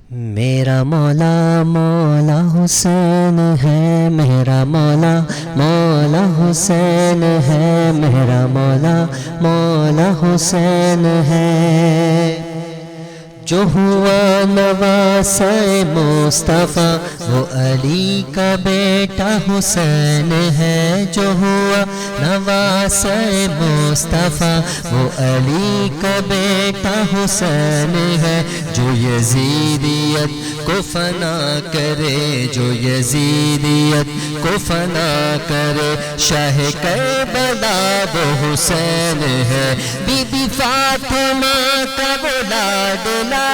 میرا مولا مولا حسین ہے، میرا مولا مولا حسین ہے، میرا مولا مولا حسین ہے۔ جو ہوا نواسہ مصطفیٰ وہ علی کا بیٹا حسین ہے، جو ہوا نواسہ مصطفیٰ وہ علی کا بیٹا حسین ہے۔ جو یزیدیت کو فنا کرے، جو یزیدیت کو فنا کرے، شاہ کربلا وہ حسین ہے۔ بی بی فاطمہ کا وہ لاڈلا،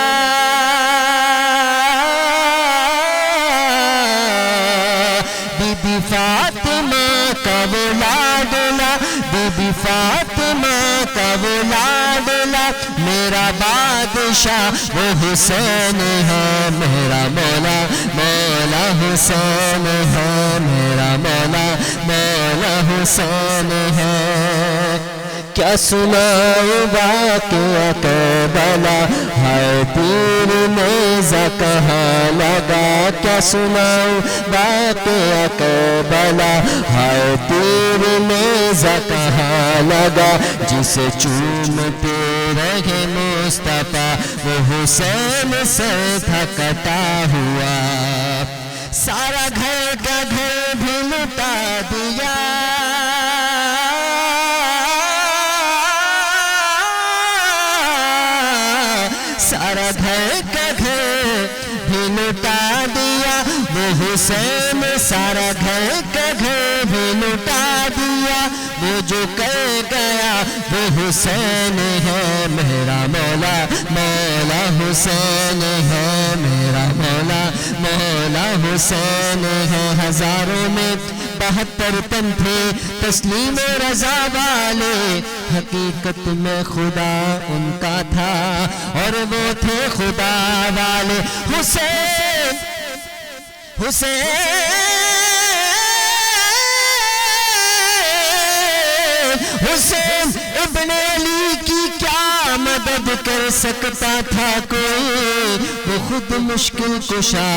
بی بی فاطمہ کا وہ لاڈلا، بی بی فاطمہ کا وہ لاڈلا، میرا بادشاہ وہ حسین ہے، میرا مولا مولا حسین ہے، میرا مولا مولا حسین ہے۔ کیا سناؤں واقعہ کربلا، ہر تیر نیزہ کہاں لگا، کیا سناؤں واقعہ کربلا، ہر تیر نیزہ کہاں لگا، جسے چومتے رہے مصطفیٰ وہ حسین سے تھا کٹا ہوا، سارا گھر کا گھر بھی لٹا دیا، سارا گھر کا گھر بھی لٹا دیا وہ حسین، سارا گھر کا گھر بھی لٹا دیا، وہ جو کر گیا وہ حسین ہے، میرا مولا مولا حسین ہے، میرا مولا مولا حسین ہے۔ ہزاروں میں 72 تن تھے تسلیم رضا والے، حقیقت میں خدا ان کا تھا اور وہ تھے خدا والے۔ حسین حسین حسین ابن علی کی کیا مدد کر سکتا تھا کوئی، وہ خود مشکل کشا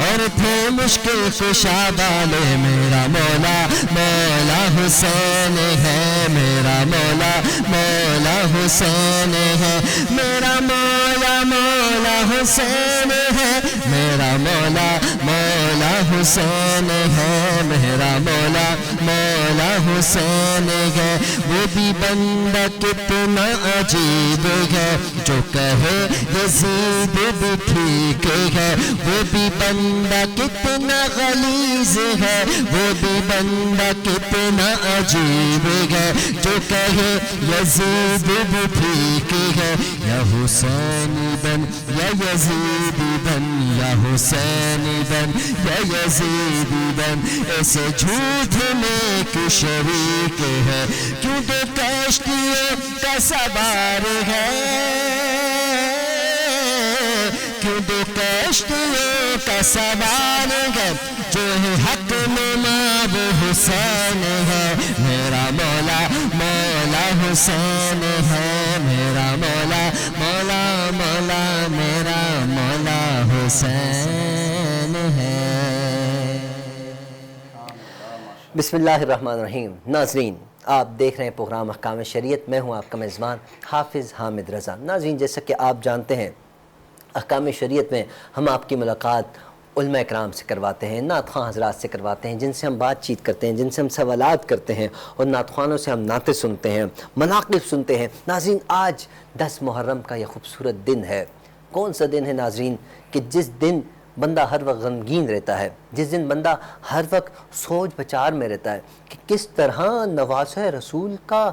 اور تھے مشکل کشا والے، میرا مولا مولا حسین ہے، میرا مولا مولا حسین ہے، میرا مولا مولا حسین ہے، میرا مولا مولا حسین ہے، میرا مولا مولا حسین ہے۔ وہ بھی بندہ کتنا عجیب ہے جو کہے یزید بھی ٹھیک ہے، وہ بھی بندہ کتنا غلیظ ہے، وہ بھی بندہ کتنا عجیب ہے جو کہے یزید بھی ٹھیک ہے، یا حسین بن یا یزید بن، یا حسین بن یا یزید بن، ایسے جھوٹ میں کی شریک ہے، کیوں تو کشتیوں کا سوار ہے، کیوں تو کشتیوں کا سوار ہے، جو ہے حق نما وہ حسین ہے، میرا مولا مولا حسین ہے، میرا مولا مولا مولا میرا مولا حسین ہے۔ بسم اللہ الرحمن الرحیم۔ ناظرین، آپ دیکھ رہے ہیں پروگرام احکام شریعت، میں ہوں آپ کا میزبان حافظ حامد رضا۔ ناظرین، جیسا کہ آپ جانتے ہیں احکام شریعت میں ہم آپ کی ملاقات علماء اکرام سے کرواتے ہیں، نعت خواں حضرات سے کرواتے ہیں، جن سے ہم بات چیت کرتے ہیں، جن سے ہم سوالات کرتے ہیں، اور نعت خوانوں سے ہم نعتیں سنتے ہیں، مناقب سنتے ہیں۔ ناظرین، آج 10 محرم کا یہ خوبصورت دن ہے۔ کون سا دن ہے ناظرین؟ کہ جس دن بندہ ہر وقت غمگین رہتا ہے، جس دن بندہ ہر وقت سوچ بچار میں رہتا ہے کہ کس طرح نواسہ رسول کا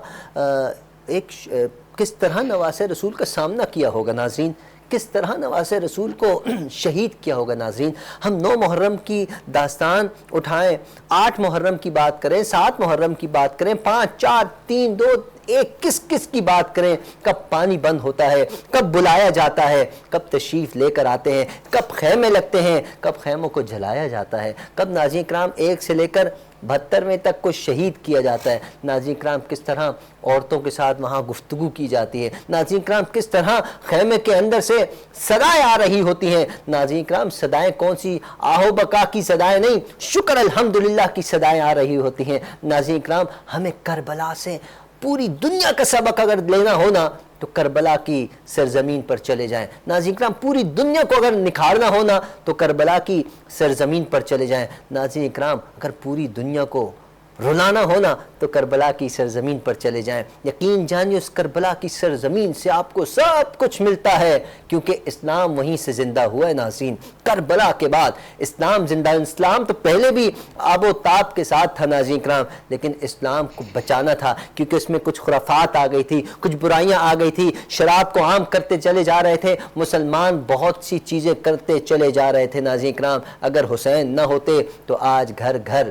کس طرح نواسہ رسول کا سامنا کیا ہوگا ناظرین، کس طرح نواسہ رسول کو شہید کیا ہوگا ناظرین۔ ہم 9 محرم کی داستان اٹھائیں، 8 محرم کی بات کریں، 7 محرم کی بات کریں، 5 4 3 2 1 کس کس کی بات کریں، کب پانی بند ہوتا ہے، کب بلایا جاتا ہے، کب تشریف لے کر آتے ہیں، کب خیمے لگتے ہیں، کب خیموں کو جلایا جاتا ہے، کب ناظرین کرام 1 سے لے کر 72ویں تک کو شہید کیا جاتا ہے. ناظرین کرام کس طرح عورتوں کے ساتھ وہاں گفتگو کی جاتی ہے. ناظرین کرام کس طرح خیمے کے اندر سے صدائیں آ رہی ہوتی ہیں. ناظرین کرام صدائیں کون سی آہو بکا کی صدائیں نہیں, شکر الحمدللہ کی صدائیں آ رہی ہوتی ہیں. ناظرین کرام ہمیں کربلا سے پوری دنیا کا سبق اگر لینا ہونا تو کربلا کی سرزمین پر چلے جائیں. ناظرین کرام پوری دنیا کو اگر نکھارنا ہونا تو کربلا کی سرزمین پر چلے جائیں. ناظرین کرام اگر پوری دنیا کو رلانا ہونا تو کربلا کی سرزمین پر چلے جائیں. یقین جانیے اس کربلا کی سرزمین سے آپ کو سب کچھ ملتا ہے, کیونکہ اسلام وہیں سے زندہ ہوا ہے. ناظرین کربلا کے بعد اسلام زندہ. اسلام تو پہلے بھی آب و تاب کے ساتھ تھا ناظرین کرام, لیکن اسلام کو بچانا تھا کیونکہ اس میں کچھ خرافات آ گئی تھی, کچھ برائیاں آ گئی تھی, شراب کو عام کرتے چلے جا رہے تھے, مسلمان بہت سی چیزیں کرتے چلے جا رہے تھے. ناظرین کرام اگر حسین نہ ہوتے تو آج گھر گھر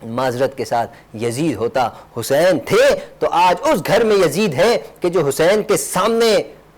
معذرت کے ساتھ یزید ہوتا. حسین تھے تو آج اس گھر میں یزید ہے کہ جو حسین کے سامنے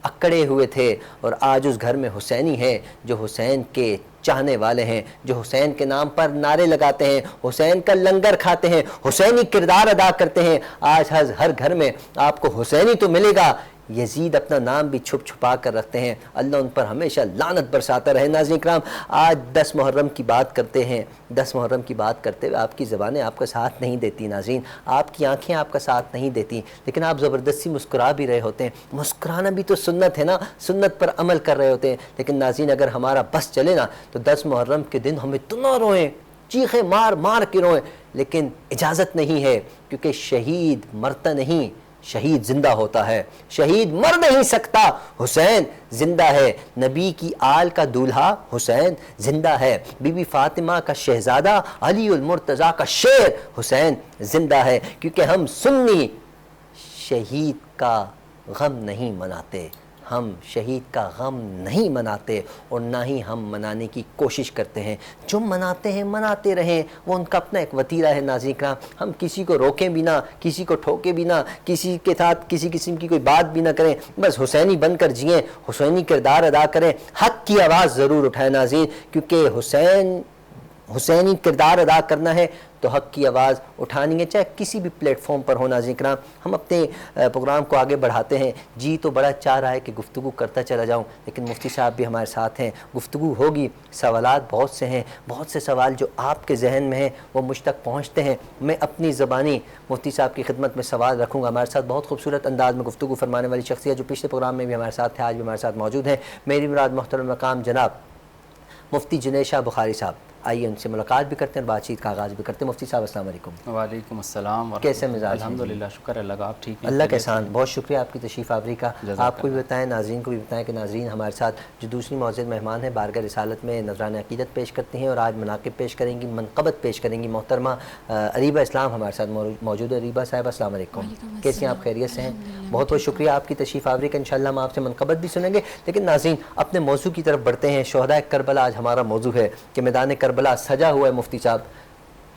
اکڑے ہوئے تھے, اور آج اس گھر میں حسینی ہے جو حسین کے چاہنے والے ہیں, جو حسین کے نام پر نعرے لگاتے ہیں, حسین کا لنگر کھاتے ہیں, حسینی کردار ادا کرتے ہیں. آج ہر گھر میں آپ کو حسینی تو ملے گا, یزید اپنا نام بھی چھپ چھپا کر رکھتے ہیں. اللہ ان پر ہمیشہ لعنت برساتا رہے. ناظرین کرام آج 10 محرم کی بات کرتے ہیں, 10 محرم کی بات کرتے ہوئے آپ کی زبانیں آپ کا ساتھ نہیں دیتی. ناظرین آپ کی آنکھیں آپ کا ساتھ نہیں دیتی, لیکن آپ زبردستی مسکرا بھی رہے ہوتے ہیں. مسکرانا بھی تو سنت ہے نا, سنت پر عمل کر رہے ہوتے ہیں. لیکن ناظرین اگر ہمارا بس چلے نا تو 10 محرم کے دن ہمیں اتنا روئیں, چیخیں مار مار کے روئیں, لیکن اجازت نہیں ہے, کیونکہ شہید مرتا نہیں, شہید زندہ ہوتا ہے. شہید مر نہیں سکتا, حسین زندہ ہے. نبی کی آل کا دولہا حسین زندہ ہے. بی بی فاطمہ کا شہزادہ علی المرتضیٰ کا شیر حسین زندہ ہے. کیونکہ ہم سنی شہید کا غم نہیں مناتے, ہم شہید کا غم نہیں مناتے, اور نہ ہی ہم منانے کی کوشش کرتے ہیں. جو مناتے ہیں مناتے رہیں, وہ ان کا اپنا ایک وتیرہ ہے. ناظرین کرام ہم کسی کو روکیں بھی نہ, کسی کو ٹھوکیں بھی نہ, کسی کے ساتھ کسی قسم کی کوئی بات بھی نہ کریں, بس حسینی بن کر جئیں, حسینی کردار ادا کریں, حق کی آواز ضرور اٹھائیں. ناظرین کیونکہ حسینی کردار ادا کرنا ہے تو حق کی آواز اٹھانی ہے, چاہے کسی بھی پلیٹ فارم پر ہو. ناظرین کرام ہم اپنے پروگرام کو آگے بڑھاتے ہیں. جی تو بڑا چاہ رہا ہے کہ گفتگو کرتا چلا جاؤں, لیکن مفتی صاحب بھی ہمارے ساتھ ہیں, گفتگو ہوگی. سوالات بہت سے ہیں, بہت سے سوال جو آپ کے ذہن میں ہیں وہ مجھ تک پہنچتے ہیں. میں اپنی زبانی مفتی صاحب کی خدمت میں سوال رکھوں گا. ہمارے ساتھ بہت خوبصورت انداز میں گفتگو فرمانے والی شخصیت جو پچھلے پروگرام میں بھی ہمارے ساتھ تھے, آج بھی ہمارے ساتھ موجود ہیں. میری مراد محترم مقام جناب مفتی جنید شاہ بخاری صاحب. آئیے ان سے ملاقات بھی کرتے ہیں, بات چیت کا آغاز بھی کرتے ہیں. مفتی صاحب السلام علیکم. وعلیکم السلام. کیسے مزاج؟ الحمدللہ شکر اللہ کا, آپ ٹھیک ہیں؟ اللہ کا احسان, بہت شکریہ آپ کی تشریف آوری کا. آپ کو بھی بتائیں, ناظرین کو بھی بتائیں کہ ناظرین ہمارے ساتھ جو دوسری معزز مہمان ہیں بارگاہ رسالت میں نذران عقیدت پیش کرتی ہیں, اور آج مناقب پیش کریں گی, منقبت پیش کریں گی. محترمہ اریبہ اسلام ہمارے ساتھ موجود ہے. اریبہ صاحبہ السلام علیکم, کیسی ہیں آپ؟ خیریت سے ہیں؟ بہت بہت شکریہ آپ کی تشریف آوری کا. انشاءاللہ ہم آپ سے منقبت بھی سنیں گے, لیکن ناظرین اپنے موضوع کی طرف بڑھتے ہیں. شہداء کربلا آج ہمارا موضوع ہے کہ میدان کربلا سجا ہوا ہے. مفتی صاحب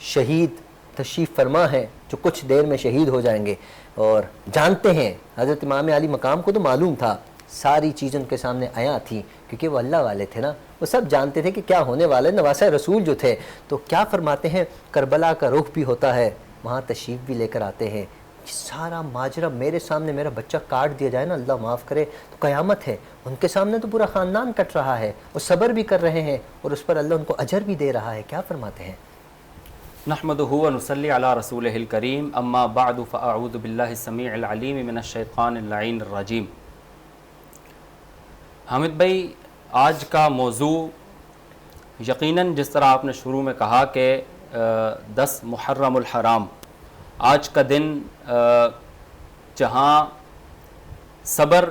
شہید تشریف فرما ہے جو کچھ دیر میں شہید ہو جائیں گے, اور جانتے ہیں حضرت امام علی مقام کو تو معلوم تھا, ساری چیزیں ان کے سامنے آیا تھی, کیونکہ وہ اللہ والے تھے نا, وہ سب جانتے تھے کہ کیا ہونے والا ہے. نواسہ رسول جو تھے تو کیا فرماتے ہیں, کربلا کا رخ بھی ہوتا ہے, وہاں تشریف بھی لے کر آتے ہیں. سارا ماجرا میرے سامنے میرا بچہ کاٹ دیا جائے نا, اللہ معاف کرے, تو قیامت ہے. ان کے سامنے تو پورا خاندان کٹ رہا ہے, وہ صبر بھی کر رہے ہیں, اور اس پر اللہ ان کو اجر بھی دے رہا ہے. کیا فرماتے ہیں؟ نحمدہ و نصلی علی رسولہ الکریم, اما بعد فاعوذ باللہ السمیع العلیم من الشیطان اللعین الرجیم. حامد بھائی, آج کا موضوع یقیناً جس طرح آپ نے شروع میں کہا کہ 10 محرم الحرام, آج کا دن جہاں صبر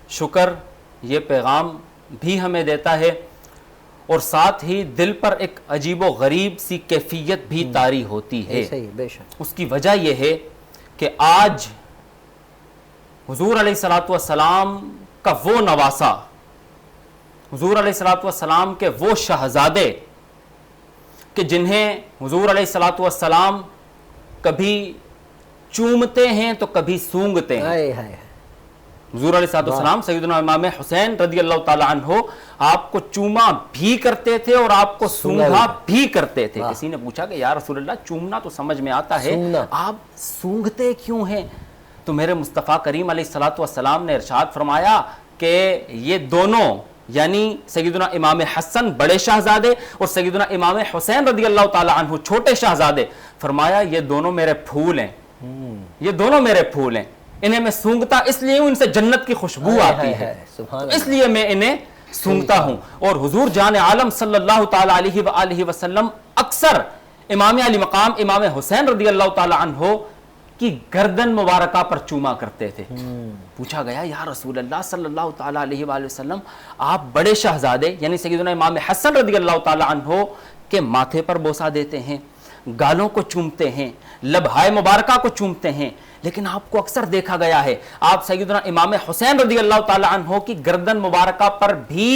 شکر یہ پیغام بھی ہمیں دیتا ہے, اور ساتھ ہی دل پر ایک عجیب و غریب سی کیفیت بھی طاری ہوتی ہے. اس کی وجہ یہ ہے کہ آج حضور علیہ الصلوۃ والسلام کا وہ نواسہ, حضور علیہ الصلوۃ والسلام کے وہ شہزادے کہ جنہیں حضور علیہ الصلوۃ والسلام کبھی چومتے ہیں تو کبھی سونگتے ہیں, حضور علیہ السلام سیدنا امام حسین رضی اللہ تعالی عنہ آپ کو چوما بھی کرتے تھے اور آپ کو سونگھا بھی کرتے تھے. کسی نے پوچھا کہ یا رسول اللہ چومنا تو سمجھ میں آتا ہے, آپ سونگھتے کیوں ہیں؟ تو میرے مصطفیٰ کریم علیہ السلام نے ارشاد فرمایا کہ یہ دونوں یعنی سیدنا امام حسن بڑے شہزادے اور سیدنا امام حسین رضی اللہ تعالی عنہ چھوٹے شہزادے, فرمایا یہ دونوں میرے پھول ہیں, یہ دونوں میرے پھول ہیں, انہیں میں سونگتا اس لیے ہوں, ان سے جنت کی خوشبو آتی ہے, اس لیے میں انہیں سونگتا ہوں. اور حضور جان عالم صلی اللہ تعالی علیہ وآلہ وسلم اکثر امام علی مقام امام حسین رضی اللہ تعالی عنہ کی گردن مبارکہ پر چوما کرتے تھے. پوچھا گیا یا رسول اللہ صلی اللہ تعالی علیہ وآلہ وسلم آپ بڑے شہزادے یعنی سیدنا امام حسن رضی اللہ تعالی عنہ کے ماتھے پر بوسہ دیتے ہیں, گالوں کو چومتے ہیں, لبہائے مبارکہ کو چومتے ہیں, لیکن آپ کو اکثر دیکھا گیا ہے آپ سیدنا امام حسین رضی اللہ تعالی عنہ کی گردن مبارکہ پر بھی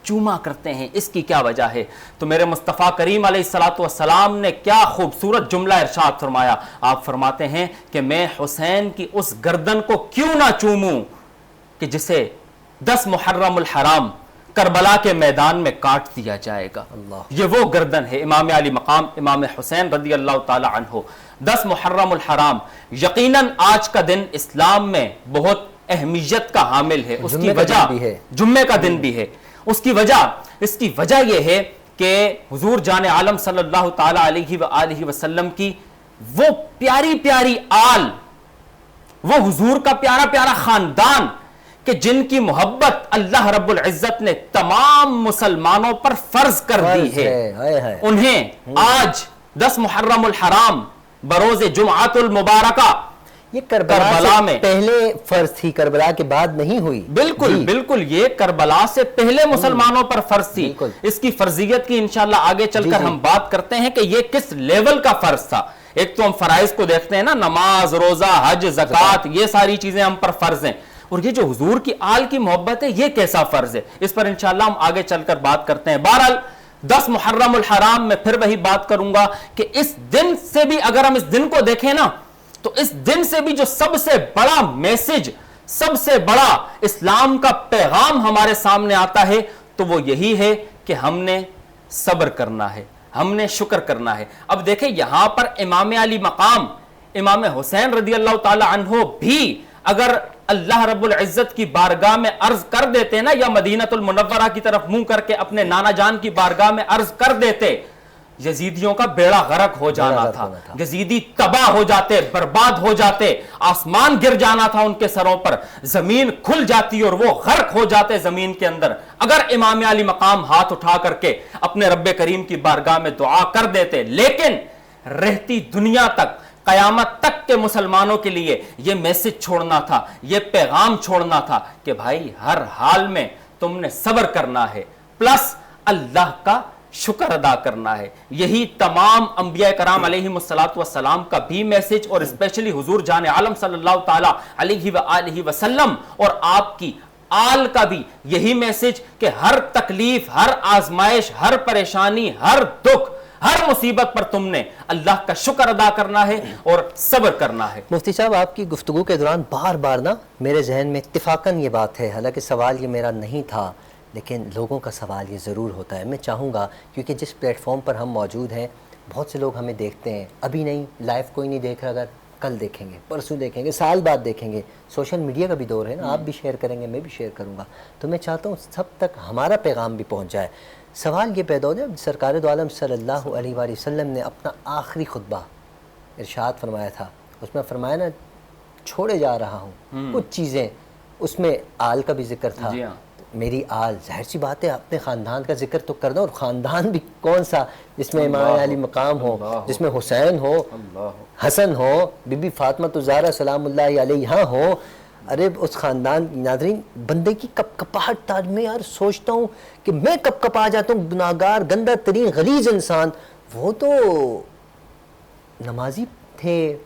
چوما کرتے ہیں, اس کی کیا وجہ ہے؟ تو میرے مصطفیٰ کریم علیہ السلام نے کیا خوبصورت جملہ ارشاد فرمایا. آپ فرماتے ہیں کہ میں حسین کی اس گردن کو کیوں نہ چوموں کہ جسے 10 محرم الحرام کربلا کے میدان میں کاٹ دیا جائے گا. یہ وہ گردن ہے امام علی مقام امام حسین رضی اللہ تعالی عنہ. 10 محرم الحرام یقیناً آج کا دن اسلام میں بہت اہمیت کا حامل ہے. اس کی وجہ جمعے کا دن بھی ہے. اس کی وجہ یہ ہے کہ حضور جان عالم صلی اللہ تعالی علیہ وآلہ وسلم کی وہ پیاری پیاری آل, وہ حضور کا پیارا پیارا خاندان کہ جن کی محبت اللہ رب العزت نے تمام مسلمانوں پر فرض کر دی ہے, انہیں آج 10 محرم الحرام بروز جمعۃ المبارکہ یہ کربلا میں پہلے فرض تھی, کربلا کے بعد نہیں ہوئی. بالکل یہ کربلا سے پہلے مسلمانوں پر فرض تھی. اس کی فرضیت کی انشاءاللہ آگے چل کر ہم بات کرتے ہیں کہ یہ کس لیول کا فرض تھا. ایک تو ہم فرائض کو دیکھتے ہیں نا, نماز, روزہ, حج, زکوٰۃ, یہ ساری چیزیں ہم پر فرض ہیں, اور یہ جو حضور کی آل کی محبت ہے یہ کیسا فرض ہے, اس پر انشاءاللہ ہم آگے چل کر بات کرتے ہیں. بہرحال 10 محرم الحرام میں پھر وہی بات کروں گا کہ اس دن سے بھی اگر ہم اس دن کو دیکھیں نا تو اس دن سے بھی جو سب سے بڑا میسج, سب سے بڑا اسلام کا پیغام ہمارے سامنے آتا ہے تو وہ یہی ہے کہ ہم نے صبر کرنا ہے, ہم نے شکر کرنا ہے. اب دیکھیں یہاں پر امام علی مقام امام حسین رضی اللہ تعالی عنہ بھی اگر اللہ رب العزت کی بارگاہ میں عرض کر دیتے نا, یا مدینہ المنورہ کی طرف منہ کر کے اپنے نانا جان کی بارگاہ میں عرض کر دیتے, یزیدیوں کا بیڑا غرق ہو جانا تھا, یزیدی تباہ ہو جاتے, برباد ہو جاتے, آسمان گر جانا تھا ان کے سروں پر, زمین کھل جاتی اور وہ غرق ہو جاتے زمین کے اندر, اگر امام علی مقام ہاتھ اٹھا کر کے اپنے رب کریم کی بارگاہ میں دعا کر دیتے. لیکن رہتی دنیا تک, قیامت تک کے مسلمانوں کے لیے یہ میسج چھوڑنا تھا, یہ پیغام چھوڑنا تھا کہ بھائی ہر حال میں تم نے صبر کرنا ہے, پلس اللہ کا شکر ادا کرنا ہے. یہی تمام انبیاء کرام علیہ السلام کا بھی میسج, اور اسپیشلی حضور جان عالم صلی اللہ تعالی علیہ وآلہ وسلم اور آپ کی آل کا بھی یہی میسج کہ ہر تکلیف, ہر آزمائش, ہر پریشانی, ہر دکھ, ہر مصیبت پر تم نے اللہ کا شکر ادا کرنا ہے اور صبر کرنا ہے. مفتی صاحب آپ کی گفتگو کے دوران بار بار نا میرے ذہن میں اتفاقاً یہ بات ہے, حالانکہ سوال یہ میرا نہیں تھا لیکن لوگوں کا سوال یہ ضرور ہوتا ہے. میں چاہوں گا کیونکہ جس پلیٹ فارم پر ہم موجود ہیں بہت سے لوگ ہمیں دیکھتے ہیں, ابھی نہیں لائیو کوئی نہیں دیکھ رہا, اگر کل دیکھیں گے, پرسوں دیکھیں گے, سال بعد دیکھیں گے, سوشل میڈیا کا بھی دور ہے نا, آپ بھی شیئر کریں گے, میں بھی شیئر کروں گا, تو میں چاہتا ہوں سب تک ہمارا پیغام بھی پہنچ جائے. سوال یہ پیدا ہو جائے, سرکار دو عالم صلی اللہ علیہ وآلہ وسلم نے اپنا آخری خطبہ ارشاد فرمایا تھا, اس میں فرمایا نا چھوڑے جا رہا ہوں کچھ چیزیں, اس میں آل کا بھی ذکر تھا. میری آل, ظاہر سی بات ہے اپنے خاندان کا ذکر تو کر دو, اور خاندان بھی کون سا جس میں امام علی مقام ہو, جس میں حسین ہو, حسن ہو, بی بی فاطمہ الزہرا سلام اللہ علیہا ہو. ارے اس خاندان, ناظرین بندے کی کپ کپاہٹ تاج میں یار سوچتا ہوں کہ میں کپ کپا جاتا ہوں, گناہگار, گندہ ترین غلیظ انسان. وہ تو نمازی تھے,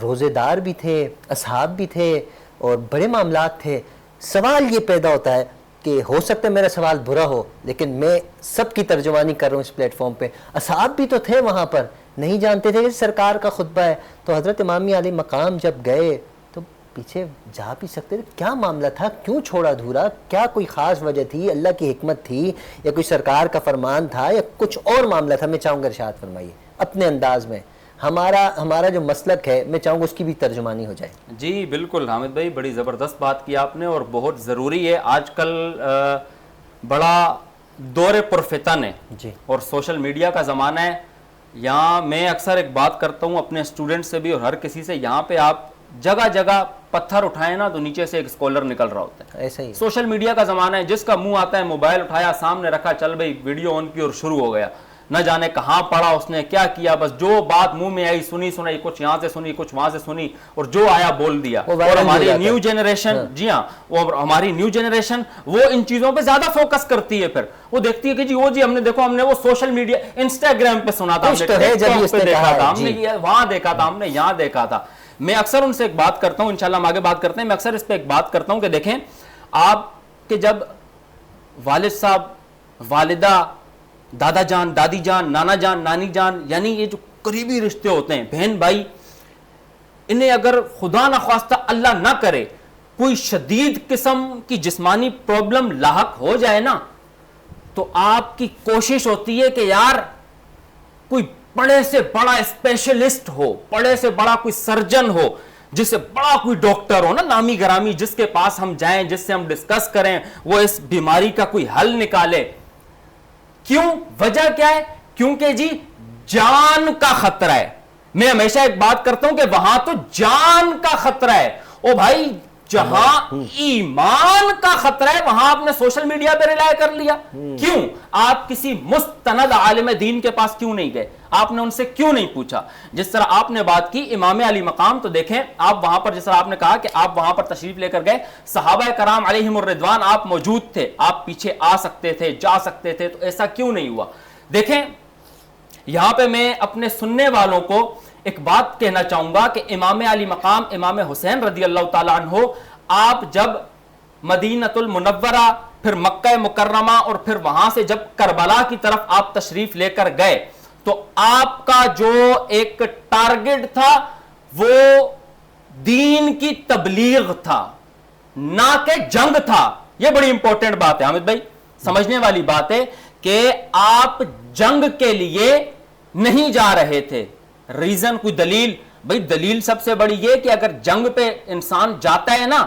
روزے دار بھی تھے, اصحاب بھی تھے, اور بڑے معاملات تھے. سوال یہ پیدا ہوتا ہے کہ ہو سکتا ہے میرا سوال برا ہو, لیکن میں سب کی ترجمانی کر رہا ہوں اس پلیٹ فارم پہ. اصحاب بھی تو تھے وہاں پر, نہیں جانتے تھے کہ سرکار کا خطبہ ہے. تو حضرت امام علی مقام جب گئے تو پیچھے جا بھی سکتے تھے. کیا معاملہ تھا, کیوں چھوڑا ادھورا, کیا کوئی خاص وجہ تھی, اللہ کی حکمت تھی, یا کوئی سرکار کا فرمان تھا, یا کچھ اور معاملہ تھا؟ میں چاہوں گا ارشاد فرمائیے اپنے انداز میں. ہمارا جو مسلک ہے میں چاہوں گا اس کی بھی ترجمانی ہو جائے. جی بالکل حامد بھائی, بڑی زبردست بات کی آپ نے, اور بہت ضروری ہے. آج کل بڑا دور پرفتن ہے جی, اور سوشل میڈیا کا زمانہ ہے. یہاں میں اکثر ایک بات کرتا ہوں اپنے اسٹوڈنٹ سے بھی اور ہر کسی سے, یہاں پہ آپ جگہ جگہ پتھر اٹھائیں نا تو نیچے سے ایک اسکالر نکل رہا ہوتا ہے. ایسا ہی سوشل میڈیا کا زمانہ ہے, جس کا منہ آتا ہے موبائل اٹھایا سامنے رکھا, چل بھائی ویڈیو آن کی اور شروع ہو گیا. نہ جانے کہاں پڑھا اس نے, کیا کیا, بس جو بات منہ میں آئی سنائی, کچھ یہاں سے سنی کچھ وہاں سے سنی, اور جو آیا بول دیا. اور ہماری نیو جنریشن, جی ہاں, اور ہماری نیو جنریشن وہ ان چیزوں پہ زیادہ فوکس کرتی ہے. پھر وہ دیکھتی ہے کہ جی ہم نے وہ سوشل میڈیا انسٹاگرام پہ سنا تھا, ہم نے وہاں دیکھا تھا, ہم نے یہاں دیکھا تھا. میں اکثر ان سے ایک بات کرتا ہوں, انشاءاللہ ہم آگے بات کرتے ہیں, میں اکثر اس پہ ایک بات کرتا ہوں کہ دیکھیں آپ کے جب والد صاحب, والدہ, دادا جان, دادی جان, نانا جان, نانی جان, یعنی یہ جو قریبی رشتے ہوتے ہیں, بہن بھائی, انہیں اگر خدا نخواستہ اللہ نہ کرے کوئی شدید قسم کی جسمانی پرابلم لاحق ہو جائے نا, تو آپ کی کوشش ہوتی ہے کہ یار کوئی بڑے سے بڑا اسپیشلسٹ ہو, بڑے سے بڑا کوئی سرجن ہو, جس سے بڑا کوئی ڈاکٹر ہو نا, نامی گرامی, جس کے پاس ہم جائیں, جس سے ہم ڈسکس کریں, وہ اس بیماری کا کوئی حل نکالے. کیوں؟ وجہ کیا ہے؟ کیونکہ جی جان کا خطرہ ہے. میں ہمیشہ ایک بات کرتا ہوں کہ وہاں تو جان کا خطرہ ہے. او بھائی, جہاں ایمان کا خطرہ ہے وہاں آپ نے سوشل میڈیا پہ ریلائے کر لیا. کیوں؟ آپ کسی مستند عالم دین کے پاس کیوں نہیں گئے؟ آپ نے ان سے کیوں نہیں پوچھا؟ جس طرح آپ نے بات کی امام علی مقام, تو دیکھیں آپ وہاں پر, جس طرح آپ نے کہا کہ آپ وہاں پر تشریف لے کر گئے, صحابہ کرام علیہم الرضوان آپ موجود تھے, آپ پیچھے آ سکتے تھے, جا سکتے تھے, تو ایسا کیوں نہیں ہوا؟ دیکھیں یہاں پہ میں اپنے سننے والوں کو ایک بات کہنا چاہوں گا کہ امام علی مقام امام حسین رضی اللہ تعالیٰ عنہ, آپ جب مدینۃ المنورہ, پھر مکہ مکرمہ, اور پھر وہاں سے جب کربلا کی طرف آپ تشریف لے کر گئے, تو آپ کا جو ایک ٹارگٹ تھا وہ دین کی تبلیغ تھا, نہ کہ جنگ تھا. یہ بڑی امپورٹنٹ بات ہے حامد بھائی, سمجھنے والی بات ہے کہ آپ جنگ کے لیے نہیں جا رہے تھے. ریزن, کوئی دلیل؟ بھائی دلیل سب سے بڑی یہ کہ اگر جنگ پہ انسان جاتا ہے نا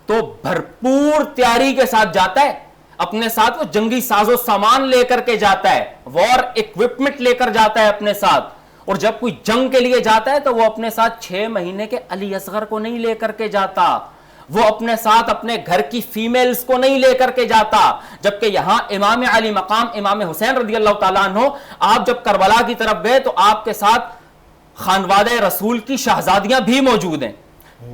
تو بھرپور تیاری کے ساتھ جاتا ہے, اپنے ساتھ وہ جنگی ساز و سامان لے کر کے جاتا ہے, وار ایکوپمنٹ لے کر جاتا ہے اپنے ساتھ. اور جب کوئی جنگ کے لیے جاتا ہے تو وہ اپنے ساتھ 6 مہینے کے علی اصغر کو نہیں لے کر کے جاتا, وہ اپنے ساتھ اپنے گھر کی فیمیلز کو نہیں لے کر کے جاتا. جبکہ یہاں امام علی مقام امام حسین رضی اللہ تعالیٰ عنہ, آپ جب کربلا کی طرف گئے تو آپ کے ساتھ خانوادہ رسول کی شہزادیاں بھی موجود ہیں,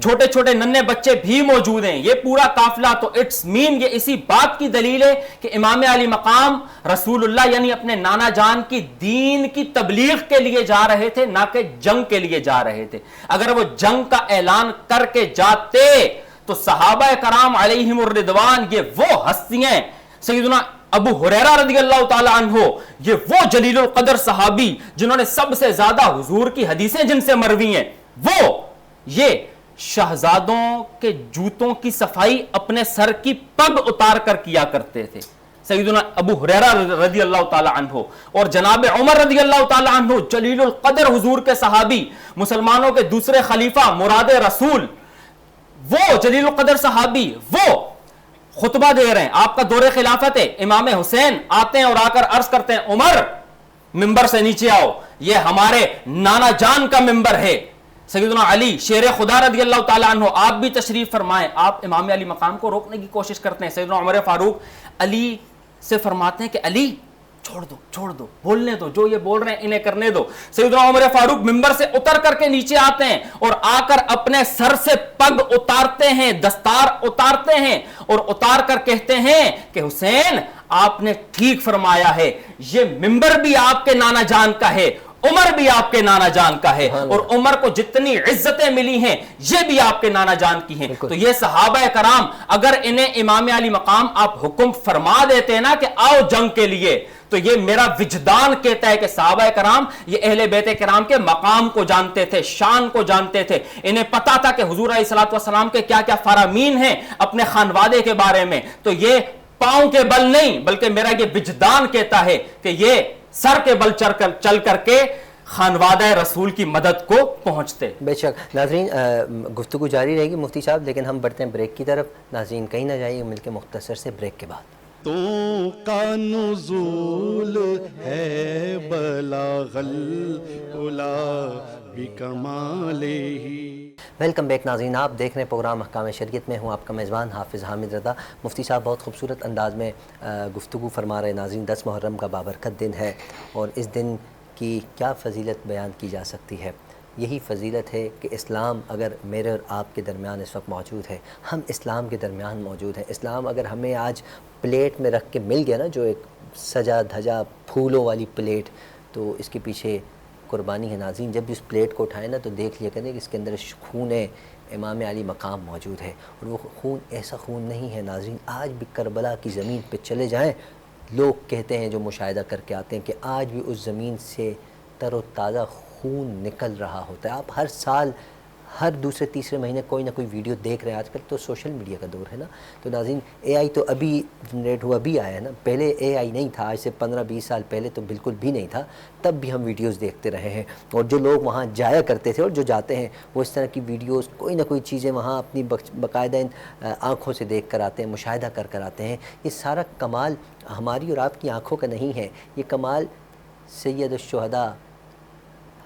چھوٹے چھوٹے ننھے بچے بھی موجود ہیں, یہ پورا قافلہ. تو اٹس مین, یہ اسی بات کی دلیل ہے کہ امام علی مقام رسول اللہ یعنی اپنے نانا جان کی دین کی تبلیغ کے لیے جا رہے تھے, نہ کہ جنگ کے لیے جا رہے تھے. اگر وہ جنگ کا اعلان کر کے جاتے تو صحابہ کرام علیہم الرضوان, یہ وہ ہستیاں, سیدنا ابو ہریرہ رضی اللہ تعالی عنہ, یہ وہ جلیل القدر صحابی جنہوں نے سب سے زیادہ حضور کی حدیثیں جن سے مروی ہیں, وہ یہ شہزادوں کے جوتوں کی صفائی اپنے سر کی پگ اتار کر کیا کرتے تھے. سیدنا ابو ہریرہ رضی اللہ تعالی عنہ اور جناب عمر رضی اللہ تعالی عنہ, جلیل القدر حضور کے صحابی, مسلمانوں کے دوسرے خلیفہ مراد رسول, وہ جلیل القدر صحابی, وہ خطبہ دے رہے ہیں, آپ کا دور خلافت ہے. امام حسین آتے ہیں اور آ کر عرض کرتے ہیں عمر ممبر سے نیچے آؤ, یہ ہمارے نانا جان کا ممبر ہے. سیدنا علی شیر خدا رضی اللہ تعالیٰ عنہ, آپ بھی تشریف فرمائیں. آپ امام علی مقام کو روکنے کی کوشش کرتے ہیں. سیدنا عمر فاروق علی سے فرماتے ہیں کہ علی چھوڑ دو, بولنے دو, جو یہ بول رہے ہیں انہیں کرنے دو. سیدنا عمر فاروق ممبر سے اتر کر کے نیچے آتے ہیں اور آ کر اپنے سر سے پگ اتارتے ہیں, دستار اتارتے ہیں, اور اتار کر کہتے ہیں کہ حسین آپ نے ٹھیک فرمایا ہے, یہ ممبر بھی آپ کے نانا جان کا ہے, عمر بھی آپ کے نانا جان کا ہے, اور عمر کو جتنی عزتیں ملی ہیں یہ بھی آپ کے نانا جان کی ہیں. تو یہ صحابہ کرام, اگر انہیں امام علی مقام آپ حکم فرما دیتے نا کہ آؤ جنگ کے لیے, تو یہ میرا وجدان کہتا ہے کہ صحابہ کرام یہ اہل بیت کرام کے مقام کو جانتے تھے, شان کو جانتے تھے, انہیں پتا تھا کہ حضور علیہ الصلوۃ والسلام کے کیا کیا فرامین ہیں اپنے خانوادے کے بارے میں. تو یہ پاؤں کے بل نہیں بلکہ میرا یہ وجدان کہتا ہے کہ یہ سر کے بل چل کر کے خانوادہ رسول کی مدد کو پہنچتے. بے شک. ناظرین گفتگو جاری رہے گی مفتی صاحب, لیکن ہم بڑھتے ہیں بریک کی طرف. ناظرین کہیں نہ جائیے, مل کے مختصر سے بریک کے بعد. تو کا نزول ہے بلاغ العلا بکمالہ. ویلکم بیک ناظرین, آپ دیکھ رہے ہیں پروگرام احکام شریعت میں. ہوں آپ کا میزبان حافظ حامد رضا. مفتی صاحب بہت خوبصورت انداز میں گفتگو فرما رہے. ناظرین 10 محرم کا بابرکت دن ہے, اور اس دن کی کیا فضیلت بیان کی جا سکتی ہے. یہی فضیلت ہے کہ اسلام اگر میرے اور آپ کے درمیان اس وقت موجود ہے, ہم اسلام کے درمیان موجود ہیں. اسلام اگر ہمیں آج پلیٹ میں رکھ کے مل گیا نا, جو ایک سجا دھجا پھولوں والی پلیٹ, تو اس کے پیچھے قربانی ہے. ناظرین جب بھی اس پلیٹ کو اٹھائیں نا تو دیکھ لیا کریں کہ اس کے اندر خون امام علی مقام موجود ہے, اور وہ خون ایسا خون نہیں ہے. ناظرین آج بھی کربلا کی زمین پہ چلے جائیں, لوگ کہتے ہیں جو مشاہدہ کر کے آتے ہیں کہ آج بھی اس زمین سے تر و تازہ خون نکل رہا ہوتا ہے. آپ ہر سال ہر دوسرے تیسرے مہینے کوئی نہ کوئی ویڈیو دیکھ رہے ہیں. آج کل تو سوشل میڈیا کا دور ہے نا, تو ناظرین اے آئی تو ابھی جنریٹ ہوا, ابھی آیا ہے نا. پہلے اے آئی نہیں تھا, آج سے 15-20 سال پہلے تو بالکل بھی نہیں تھا. تب بھی ہم ویڈیوز دیکھتے رہے ہیں, اور جو لوگ وہاں جایا کرتے تھے اور جو جاتے ہیں وہ اس طرح کی ویڈیوز کوئی نہ کوئی چیزیں وہاں اپنی باقاعدہ آنکھوں سے دیکھ کر آتے ہیں, مشاہدہ کر آتے ہیں. یہ سارا کمال ہماری اور آپ کی آنکھوں کا نہیں ہے, یہ کمال سید الشہداء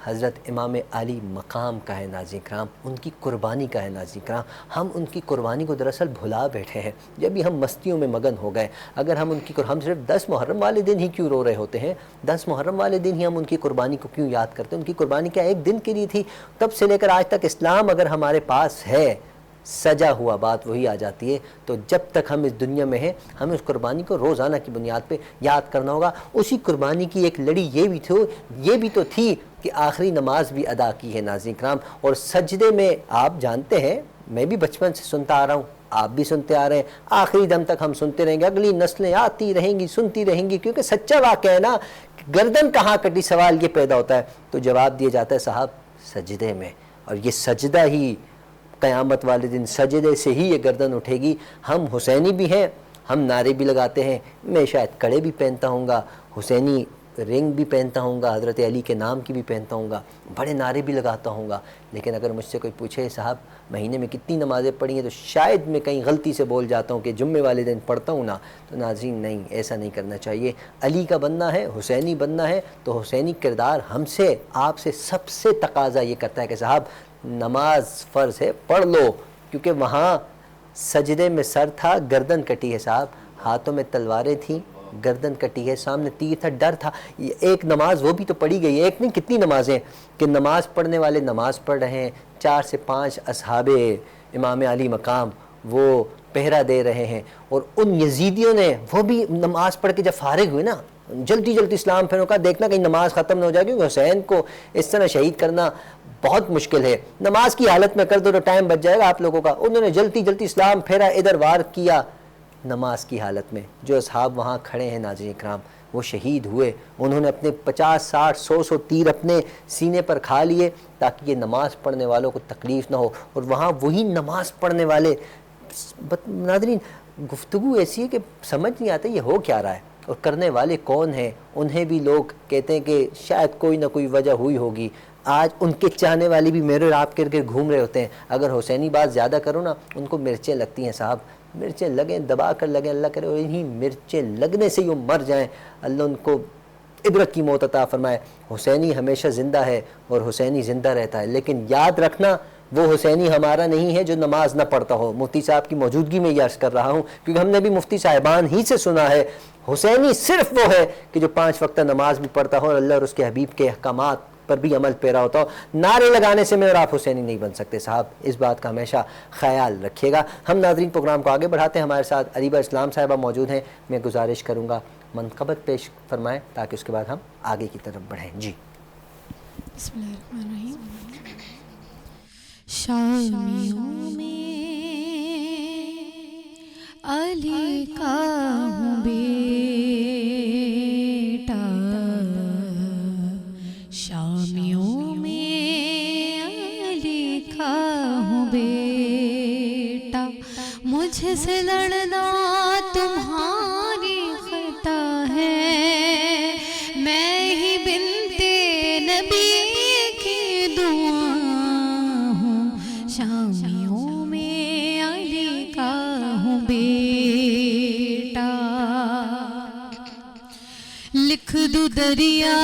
حضرت امام علی مقام کا ہے. ناظرین کرام ان کی قربانی کا ہے. ناظرین کرام ہم ان کی قربانی کو دراصل بھلا بیٹھے ہیں, جب بھی ہم مستیوں میں مگن ہو گئے. اگر ہم ہم صرف 10 محرم والے دن ہی کیوں رو رہے ہوتے ہیں, 10 محرم والے دن ہی ہم ان کی قربانی کو کیوں یاد کرتے ہیں. ان کی قربانی کیا ایک دن کے لیے تھی, تب سے لے کر آج تک اسلام اگر ہمارے پاس ہے, سجا ہوا بات وہی آ جاتی ہے. تو جب تک ہم اس دنیا میں ہیں ہمیں اس قربانی کو روزانہ کی بنیاد پہ یاد کرنا ہوگا. اسی قربانی کی ایک لڑی یہ بھی تو تھی کہ آخری نماز بھی ادا کی ہے. ناظرین کرام اور سجدے میں آپ جانتے ہیں, میں بھی بچپن سے سنتا آ رہا ہوں, آپ بھی سنتے آ رہے ہیں, آخری دم تک ہم سنتے رہیں گے, اگلی نسلیں آتی رہیں گی, سنتی رہیں گی, کیونکہ سچا واقعہ ہے نا. گردن کہاں کٹی, سوال یہ پیدا ہوتا ہے, تو جواب دیا جاتا ہے صاحب سجدے میں. اور یہ سجدہ ہی قیامت والے دن, سجدے سے ہی یہ گردن اٹھے گی. ہم حسینی بھی ہیں, ہم نعرے بھی لگاتے ہیں, میں شاید کڑے بھی پہنتا ہوں گا, حسینی رنگ بھی پہنتا ہوں گا, حضرت علی کے نام کی بھی پہنتا ہوں گا, بڑے نعرے بھی لگاتا ہوں گا. لیکن اگر مجھ سے کوئی پوچھے صاحب مہینے میں کتنی نمازیں پڑھی ہیں, تو شاید میں کہیں غلطی سے بول جاتا ہوں کہ جمعے والے دن پڑھتا ہوں نا. تو ناظرین نہیں, ایسا نہیں کرنا چاہیے. علی کا بننا ہے, حسینی بننا ہے, تو حسینی کردار ہم سے آپ سے سب سے تقاضا یہ کرتا ہے کہ صاحب نماز فرض ہے, پڑھ لو, کیونکہ وہاں سجدے میں سر تھا, گردن کٹی ہے صاحب, ہاتھوں میں تلواریں تھیں, گردن کٹی ہے, سامنے تیر تھا, ڈر تھا. ایک نماز وہ بھی تو پڑھی گئی ہے, ایک نہیں کتنی نمازیں, کہ نماز پڑھنے والے نماز پڑھ رہے ہیں, 4 سے 5 اصحاب امام علی مقام وہ پہرا دے رہے ہیں. اور ان یزیدیوں نے وہ بھی نماز پڑھ کے جب فارغ ہوئے نا, جلدی اسلام پھروں کا دیکھنا کہیں نماز ختم نہ ہو جائے, کیونکہ حسین کو اس طرح شہید کرنا بہت مشکل ہے. نماز کی حالت میں کر دو تو ٹائم بچ جائے گا آپ لوگوں کا. انہوں نے جلدی اسلام پھیرا, ادھر وار کیا نماز کی حالت میں. جو اصحاب وہاں کھڑے ہیں ناظرین کرام وہ شہید ہوئے, انہوں نے اپنے 50 60 100 تیر اپنے سینے پر کھا لیے تاکہ یہ نماز پڑھنے والوں کو تکلیف نہ ہو. اور وہاں وہی نماز پڑھنے والے, ناظرین گفتگو ایسی ہے کہ سمجھ نہیں آتا یہ ہو کیا رہا ہے, اور کرنے والے کون ہیں. انہیں بھی لوگ کہتے ہیں کہ شاید کوئی نہ کوئی وجہ ہوئی ہوگی. آج ان کے چاہنے والے بھی میرے اور آپ کے ارد گھوم رہے ہوتے ہیں. اگر حسینی بات زیادہ کرو نا, ان کو مرچیں لگتی ہیں صاحب, مرچیں لگیں, دبا کر لگیں, اللہ کرے اور انہی مرچیں لگنے سے ہی وہ مر جائیں, اللہ ان کو عبرت کی موت عطا فرمائے. حسینی ہمیشہ زندہ ہے اور حسینی زندہ رہتا ہے, لیکن یاد رکھنا وہ حسینی ہمارا نہیں ہے جو نماز نہ پڑھتا ہو. مفتی صاحب کی موجودگی میں یہ عرض کر رہا ہوں, کیونکہ ہم نے بھی مفتی صاحبان ہی سے سنا ہے, حسینی صرف وہ ہے کہ جو 5 وقتہ نماز بھی پڑھتا ہو اور اللہ اور اس کے حبیب کے احکامات پر بھی عمل پیرا ہوتا ہو. نعرے لگانے سے میں اور آپ حسینی نہیں بن سکتے صاحب, اس بات کا ہمیشہ خیال رکھیے گا. ہم ناظرین پروگرام کو آگے بڑھاتے ہیں, ہمارے ساتھ اریبہ اسلام صاحبہ موجود ہیں. میں گزارش کروں گا منقبت پیش فرمائیں تاکہ اس کے بعد ہم آگے کی طرف بڑھیں. جی بسم اللہ الرحمن الرحیم. شامیوں میں علی کا ہوں بیٹا, مجھ سے لڑنا تمہاری خطا ہے، میں ہی بنتے نبی کی دعا ہوں، شامیوں میں علی کا ہوں بیٹا، لکھ دوں دریا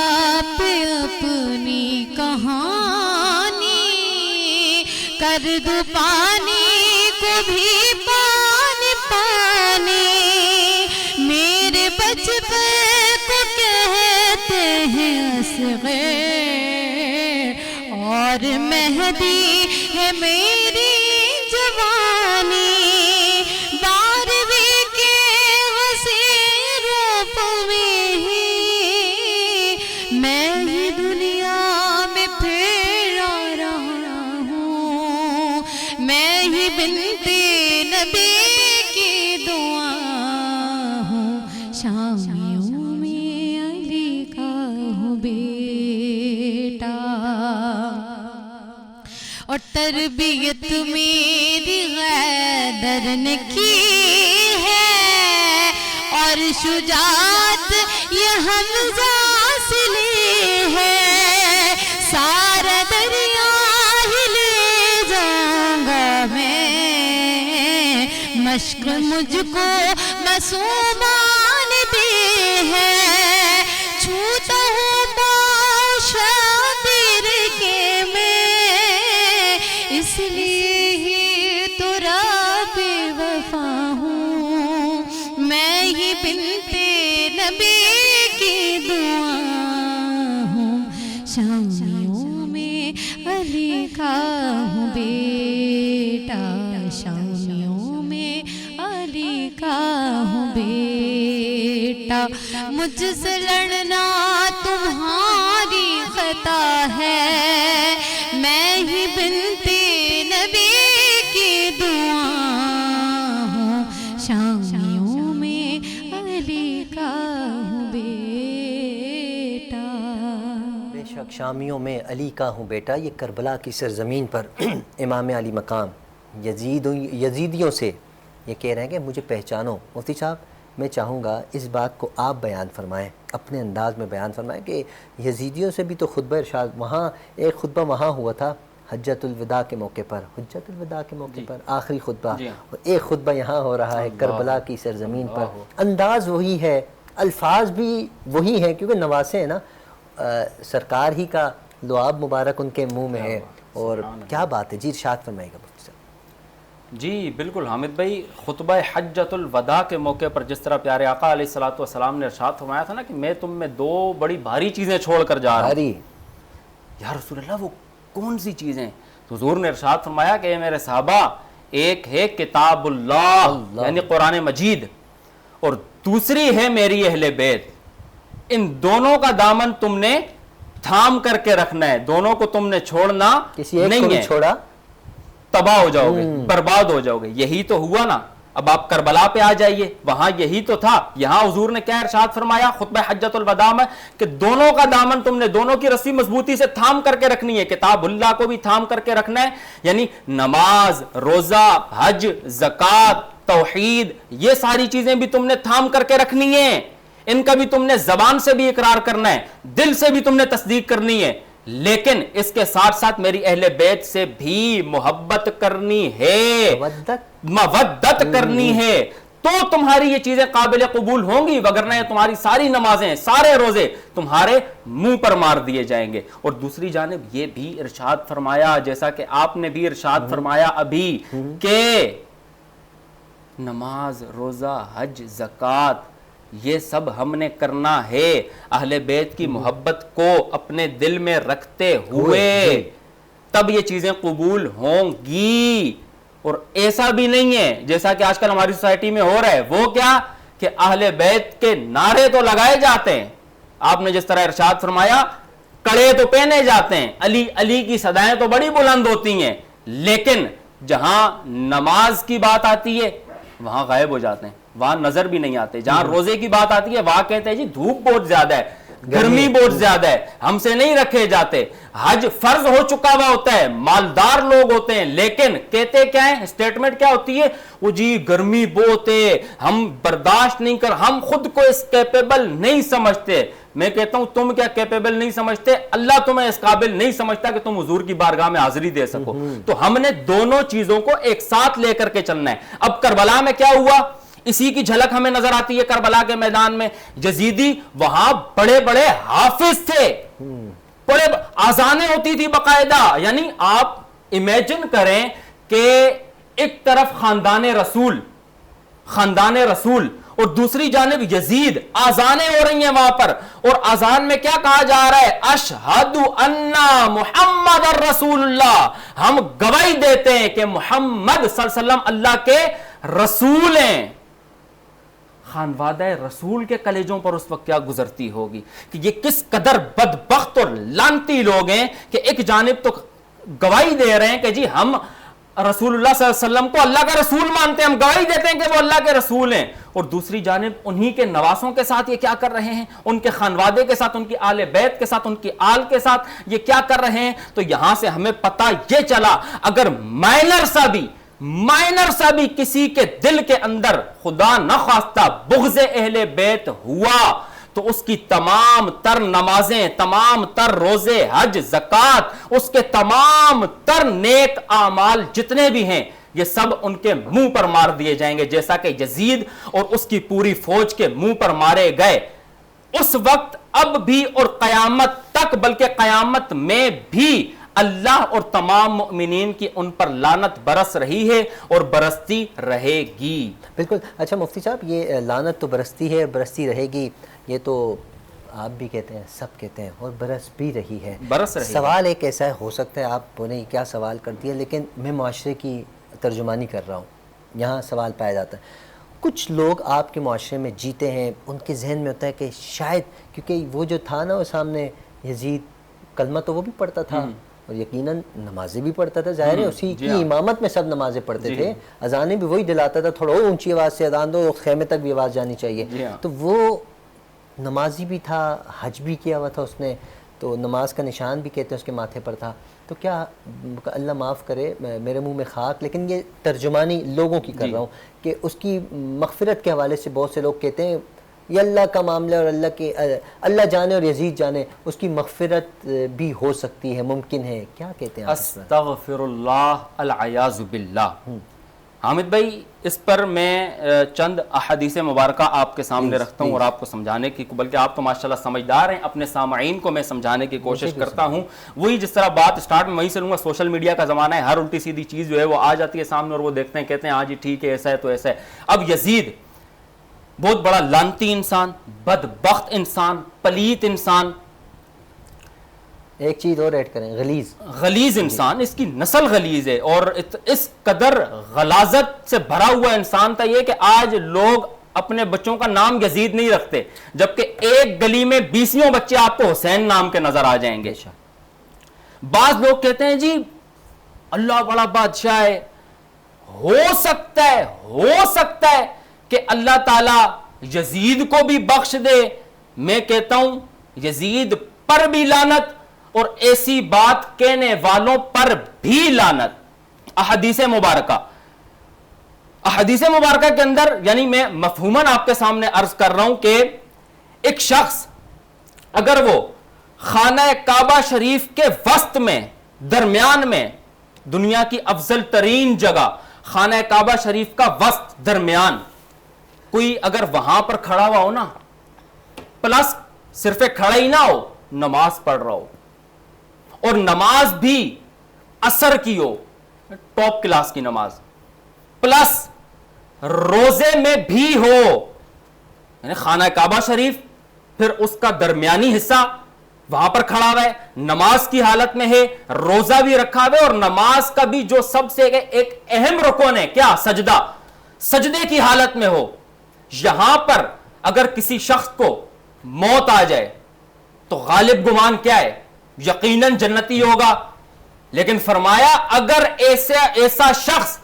پہ اپنی کہانی، کر دوں پانی کو بھی پانی پانی، میرے بچپن کو کہتے ہیں اصغر، اور مہدی ہے میری جوانی، 12ویں کے حسین روپ میں ہی میں ہی دنیا میں پھیرا رہا ہوں، میں ہی بنتے نبی کی دعا ہوں، شامیوں میں علی کا ہوں بیٹا، اور تربیت میری غیدر نے کی ہے، اور شجاعت یہ حمزہ سے لی ہے، سارا دریا ہی لے جاؤں گا میں، مشق مجھ کو معصومان دی ہے، چھوتا ہوں پاؤں شبیر کے میں، اس لیے ہی تو رب وفا ہوں، میں ہی بنتے نبی کی دعا ہوں، شامیوں میں علی کا ہوں بیٹا، شامیوں میں علی کا ہوں بیٹا، مجھ سے لڑنا تمہاری خطا ہے، میں ہی بنتے نبی کی دعا ہوں، شامیوں میں علی کا ہوں بیٹا۔ بے شک شامیوں میں علی کا ہوں بیٹا، یہ کربلا کی سرزمین پر امام علی مقام یزیدیوں سے یہ کہہ رہے ہیں کہ مجھے پہچانو۔ مفتی صاحب میں چاہوں گا اس بات کو آپ بیان فرمائیں، اپنے انداز میں بیان فرمائیں کہ یزیدیوں سے بھی تو خطبہ ارشاد، وہاں ایک خطبہ وہاں ہوا تھا حجۃ الوداع کے موقع پر، حجۃ الوداع کے موقع پر آخری خطبہ، اور ایک خطبہ یہاں ہو رہا ہے کربلا کی سرزمین پر، انداز وہی ہے، الفاظ بھی وہی ہیں، کیونکہ نواسے ہیں نا، سرکار ہی کا لعاب مبارک ان کے منہ میں ہے، اور کیا بات ہے۔ جی ارشاد فرمائے گا مفتی صاحب۔ جی بالکل حامد بھائی، خطبہ حجۃ الوداع کے موقع پر جس طرح پیارے آقا علیہ الصلوۃ والسلام نے ارشاد فرمایا تھا نا کہ میں تم میں 2 بڑی بھاری چیزیں چھوڑ کر جا رہا ہوں، یا رسول اللہ وہ کون سی چیزیں؟ تو حضور نے ارشاد فرمایا کہ اے میرے صحابہ، ایک ہے کتاب اللہ یعنی قرآن مجید، اور دوسری ہے میری اہل بیت، ان دونوں کا دامن تم نے تھام کر کے رکھنا ہے، دونوں کو تم نے چھوڑنا نہیں ہے، چھوڑا تباہ ہو جاؤ گے، برباد ہو جاؤ گے۔ یہی تو ہوا نا، اب آپ کربلا پہ آ جائیے، وہاں یہی تو تھا۔ یہاں حضور نے کیا ارشاد فرمایا خطبہ حجۃ الوداع میں کہ دونوں کا دامن تم نے، دونوں کی رسی مضبوطی سے تھام کر کے رکھنی ہے، کتاب اللہ کو بھی تھام کر کے رکھنا ہے، یعنی نماز، روزہ، حج، زکوٰۃ، توحید، یہ ساری چیزیں بھی تم نے تھام کر کے رکھنی ہیں، ان کا بھی تم نے زبان سے بھی اقرار کرنا ہے، دل سے بھی تم نے تصدیق کرنی ہے، لیکن اس کے ساتھ ساتھ میری اہل بیت سے بھی محبت کرنی ہے، مودت کرنی ہے، تو تمہاری یہ چیزیں قابل قبول ہوں گی، وگرنہ تمہاری ساری نمازیں، سارے روزے تمہارے منہ پر مار دیے جائیں گے۔ اور دوسری جانب یہ بھی ارشاد فرمایا، جیسا کہ آپ نے بھی ارشاد فرمایا ابھی، کہ نماز، روزہ، حج، زکوٰۃ یہ سب ہم نے کرنا ہے، اہل بیت کی محبت کو اپنے دل میں رکھتے ہوئے، تب یہ چیزیں قبول ہوں گی۔ اور ایسا بھی نہیں ہے جیسا کہ آج کل ہماری سوسائٹی میں ہو رہا ہے، وہ کیا کہ اہل بیت کے نعرے تو لگائے جاتے ہیں، آپ نے جس طرح ارشاد فرمایا کڑے تو پہنے جاتے ہیں، علی علی کی صدائیں تو بڑی بلند ہوتی ہیں، لیکن جہاں نماز کی بات آتی ہے وہاں غائب ہو جاتے ہیں، وہاں نظر بھی نہیں آتے، جہاں روزے کی بات آتی ہے وہاں کہتے ہیں جی دھوپ بہت زیادہ ہے، گرمی بہت زیادہ ہے، ہم سے نہیں رکھے جاتے. حج فرض ہو چکا ہوا ہوتا ہے، مالدار لوگ ہوتے ہیں، لیکن کہتے کیا ہے، اسٹیٹمنٹ کیا ہوتی ہے، وہ جی گرمی بہت ہے، ہم برداشت نہیں کر، ہم خود کو اس کیپیبل نہیں سمجھتے. میں کہتا ہوں تم کیا کیپیبل نہیں سمجھتے، اللہ تمہیں اس قابل نہیں سمجھتا کہ تم حضور کی بارگاہ میں حاضری دے سکو. تو ہم نے دونوں چیزوں کو ایک ساتھ لے کر کے چلنا ہے. اب کربلا میں کیا ہوا، اسی کی جھلک ہمیں نظر آتی ہے. کربلا کے میدان میں یزیدی وہاں بڑے بڑے حافظ تھے، بڑے آذانیں ہوتی تھی باقاعدہ. یعنی آپ امیجن کریں کہ ایک طرف خاندان رسول اور دوسری جانب یزید، آذانیں ہو رہی ہیں وہاں پر، اور آذان میں کیا کہا جا رہا ہے، اشہد ان محمد رسول اللہ، ہم گواہی دیتے ہیں کہ محمد صلی اللہ علیہ وسلم اللہ کے رسول ہیں. خانوادہ رسول کے کلیجوں پر اس وقت کیا گزرتی ہوگی کہ یہ کس قدر بدبخت اور لعنتی لوگ ہیں کہ ایک جانب تو گواہی دے رہے ہیں کہ جی ہم رسول اللہ صلی اللہ علیہ وسلم کو اللہ کا رسول مانتے ہیں، ہم گواہی دیتے ہیں کہ وہ اللہ کے رسول ہیں، اور دوسری جانب انہی کے نواسوں کے ساتھ یہ کیا کر رہے ہیں، ان کے خانوادے کے ساتھ، ان کی آل بیت کے ساتھ، ان کی آل کے ساتھ یہ کیا کر رہے ہیں. تو یہاں سے ہمیں پتہ یہ چلا، اگر مائنر سا بھی کسی کے دل کے اندر خدا نہ خواستہ بغض اہل بیت ہوا تو اس کی تمام تر نمازیں، تمام تر روزے، حج، زکوٰۃ، اس کے تمام تر نیک اعمال جتنے بھی ہیں یہ سب ان کے منہ پر مار دیے جائیں گے، جیسا کہ یزید اور اس کی پوری فوج کے منہ پر مارے گئے. اس وقت اب بھی اور قیامت تک، بلکہ قیامت میں بھی اللہ اور تمام مؤمنین کی ان پر لعنت برس رہی ہے اور برستی رہے گی. بالکل. اچھا مفتی صاحب، یہ لعنت تو برستی ہے، برستی رہے گی، یہ تو آپ بھی کہتے ہیں، سب کہتے ہیں، اور برس بھی رہی ہے. سوال ایک ایسا ہو سکتا ہے، آپ نے کیا سوال کر دیا، لیکن میں معاشرے کی ترجمانی کر رہا ہوں، یہاں سوال پایا جاتا ہے. کچھ لوگ آپ کے معاشرے میں جیتے ہیں، ان کے ذہن میں ہوتا ہے کہ شاید کیونکہ وہ جو تھا نا وہ سامنے یزید، کلمہ تو وہ بھی پڑھتا تھا اور یقیناً نمازیں بھی پڑھتا تھا، ظاہر ہے اسی کی امامت میں سب نمازیں پڑھتے تھے، اذانیں بھی وہی دلاتا تھا، تھوڑا اونچی آواز سے اذان دو، خیمے تک بھی آواز جانی چاہیے. تو وہ نمازی بھی تھا، حج بھی کیا ہوا تھا اس نے، تو نماز کا نشان بھی کہتے ہیں اس کے ماتھے پر تھا. تو کیا اللہ معاف کرے میرے منہ میں خاک، لیکن یہ ترجمانی لوگوں کی کر رہا ہوں کہ اس کی مغفرت کے حوالے سے بہت سے لوگ کہتے ہیں یہ اللہ کا معاملہ اور اللہ جانے اور یزید جانے، اس کی مغفرت بھی ہو سکتی ہے، ممکن ہے. کیا کہتے ہیں آپ اس پر؟ استغفر اللہ العیاذ باللہ. حامد بھائی، اس پر میں چند احادیث مبارکہ آپ کے سامنے رکھتا ہوں اور آپ کو سمجھانے کی، بلکہ آپ تو ماشاءاللہ سمجھدار ہیں، اپنے سامعین کو میں سمجھانے کی کوشش کرتا ہوں. وہی جس طرح بات سٹارٹ میں وہیں سے لوں گا، سوشل میڈیا کا زمانہ ہے، ہر الٹی سیدھی چیز جو ہے وہ آ جاتی ہے سامنے اور وہ دیکھتے ہیں، کہتے ہیں ہاں جی ٹھیک ہے ایسا ہے تو ایسا ہے. اب یزید بہت بڑا لعنتی انسان، بدبخت انسان، پلیت انسان، ایک چیز اور ایڈ کریں، غلیظ انسان، اس کی نسل غلیظ ہے، اور اس قدر غلاظت سے بھرا ہوا انسان تھا یہ کہ آج لوگ اپنے بچوں کا نام یزید نہیں رکھتے، جبکہ ایک گلی میں 20 بچے آپ کو حسین نام کے نظر آ جائیں گے. بعض لوگ کہتے ہیں جی اللہ بڑا بادشاہ ہے، ہو سکتا ہے کہ اللہ تعالیٰ یزید کو بھی بخش دے. میں کہتا ہوں یزید پر بھی لعنت اور ایسی بات کہنے والوں پر بھی لعنت. احادیث مبارکہ کے اندر، یعنی میں مفہوماً آپ کے سامنے عرض کر رہا ہوں کہ ایک شخص اگر وہ خانہ کعبہ شریف کے وسط میں، درمیان میں، دنیا کی افضل ترین جگہ خانہ کعبہ شریف کا وسط درمیان، کوئی اگر وہاں پر کھڑا ہوا ہو نا، پلس صرف کھڑا ہی نہ ہو، نماز پڑھ رہا ہو، اور نماز بھی عصر کی ہو، ٹاپ کلاس کی نماز، پلس روزے میں بھی ہو، یعنی خانہ کعبہ شریف پھر اس کا درمیانی حصہ وہاں پر کھڑا ہوا ہے، نماز کی حالت میں ہے، روزہ بھی رکھا ہوا ہے، اور نماز کا بھی جو سب سے ایک اہم رکن ہے کیا، سجدے کی حالت میں ہو. یہاں پر اگر کسی شخص کو موت آ جائے تو غالب گمان کیا ہے، یقیناً جنتی ہوگا. لیکن فرمایا اگر ایسا شخص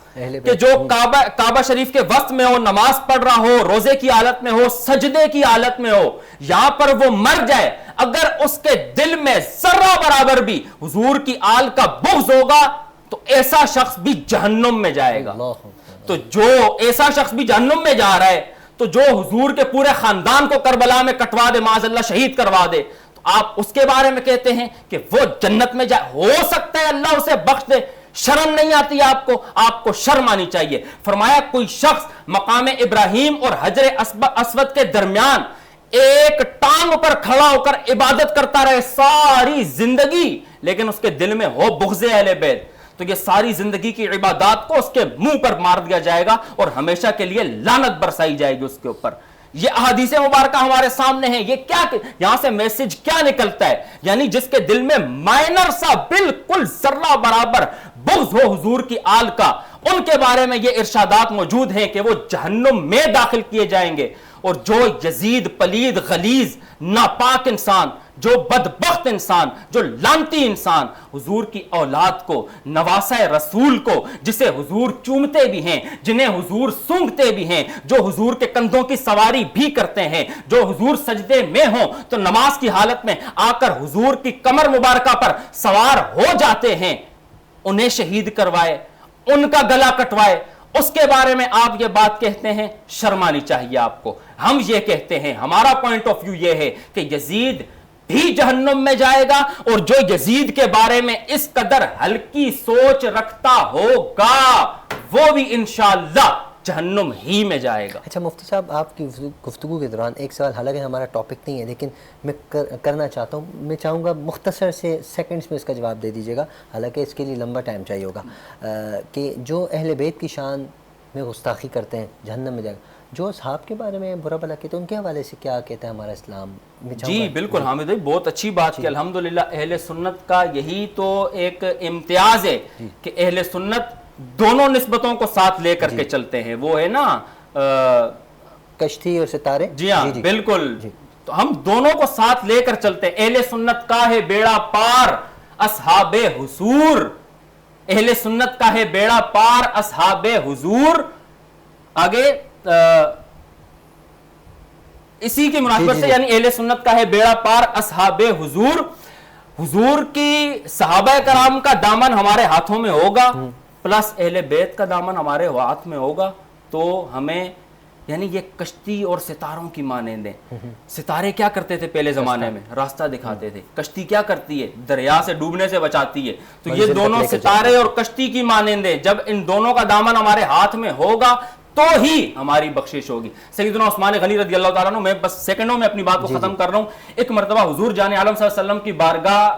کہ جو کعبہ شریف کے وسط میں ہو، نماز پڑھ رہا ہو، روزے کی حالت میں ہو، سجدے کی حالت میں ہو، یہاں پر وہ مر جائے، اگر اس کے دل میں ذرہ برابر بھی حضور کی آل کا بغض ہوگا تو ایسا شخص بھی جہنم میں جائے گا. تو جو ایسا شخص بھی جہنم میں جا رہا ہے تو جو حضور کے پورے خاندان کو کربلا میں کٹوا دے, معاذ اللہ شہید کروا دے, تو آپ اس کے بارے میں کہتے ہیں کہ وہ جنت میں جائے. ہو سکتا ہے اللہ اسے بخش دے, شرم نہیں آتی آپ کو شرم آنی چاہیے. فرمایا کوئی شخص مقام ابراہیم اور حجر اسود کے درمیان ایک ٹانگ پر کھڑا ہو کر عبادت کرتا رہے ساری زندگی, لیکن اس کے دل میں ہو بغض اہل بیت, تو یہ ساری زندگی کی عبادات کو اس کے منہ پر مار دیا جائے گا اور ہمیشہ کے لیے لعنت برسائی جائے گی اس کے اوپر. یہ احادیث مبارکہ ہمارے سامنے ہیں. یہ کیا, یہاں سے میسج کیا نکلتا ہے؟ یعنی جس کے دل میں مائنر سا بالکل ذرہ برابر بغض ہو حضور کی آل کا, ان کے بارے میں یہ ارشادات موجود ہیں کہ وہ جہنم میں داخل کیے جائیں گے. اور جو یزید, پلید, غلیظ, ناپاک انسان, جو بدبخت انسان, جو لعنتی انسان حضور کی اولاد کو, نواسہ رسول کو, جسے حضور چومتے بھی ہیں, جنہیں حضور سونگتے بھی ہیں, جو حضور کے کندھوں کی سواری بھی کرتے ہیں, جو حضور سجدے میں ہوں تو نماز کی حالت میں آ کر حضور کی کمر مبارکہ پر سوار ہو جاتے ہیں, انہیں شہید کروائے, ان کا گلا کٹوائے, اس کے بارے میں آپ یہ بات کہتے ہیں, شرم آنی چاہیے آپ کو. ہم یہ کہتے ہیں, ہمارا پوائنٹ آف ویو یہ ہے کہ یزید بھی جہنم میں جائے گا, اور جو یزید کے بارے میں اس قدر ہلکی سوچ رکھتا ہوگا وہ بھی انشاءاللہ جہنم ہی میں جائے گا. اچھا مفتی صاحب, آپ کی گفتگو کے دوران ایک سوال, حالانکہ ہمارا ٹاپک نہیں ہے لیکن میں کرنا چاہتا ہوں, میں چاہوں گا مختصر سے سیکنڈز میں اس کا جواب دے دیجیے گا, حالانکہ اس کے لیے لمبا ٹائم چاہیے ہوگا, کہ جو اہل بیت کی شان میں گستاخی کرتے ہیں جہنم میں جائے گا, جو اصحاب کے بارے میں برا بھلا کہتے ہیں ان کے حوالے سے کیا کہتا ہے ہمارا اسلام؟ جی بالکل حامد بھائی, بہت اچھی بات کی. الحمدللہ اہل سنت کا یہی تو ایک امتیاز ہے کہ اہل سنت دونوں نسبتوں کو ساتھ لے کر کے چلتے ہیں. وہ ہے نا کشتی اور ستارے. جی ہاں بالکل, تو ہم دونوں کو ساتھ لے کر چلتے ہیں. اہل سنت کا ہے بیڑا پار اصحاب حضور, اہل سنت کا ہے بیڑا پار اصحاب حضور. آگے اسی کی مناسبت سے یعنی اہل سنت کا ہے بیڑا پار اصحاب حضور. حضور کی صحابہ کرام کا دامن ہمارے ہاتھوں میں ہوگا, پلس اہل بیت کا دامن ہمارے ہاتھ میں ہوگا, تو ہمیں یعنی یہ کشتی اور ستاروں کی مانند ہیں. ستارے کیا کرتے تھے پہلے زمانے میں؟ راستہ دکھاتے تھے. کشتی کیا کرتی ہے؟ دریا سے ڈوبنے سے بچاتی ہے. تو یہ دونوں ستارے اور کشتی کی مانند ہیں. جب ان دونوں کا دامن ہمارے ہاتھ میں ہوگا تو ہی ہماری بخشش ہوگی. سیدنا عثمان غنی رضی اللہ تعالیٰ عنہ, میں بس سیکنڈوں میں اپنی بات کو ختم کر رہا ہوں. ایک مرتبہ حضور جان عالم صلی اللہ علیہ وسلم کی بارگاہ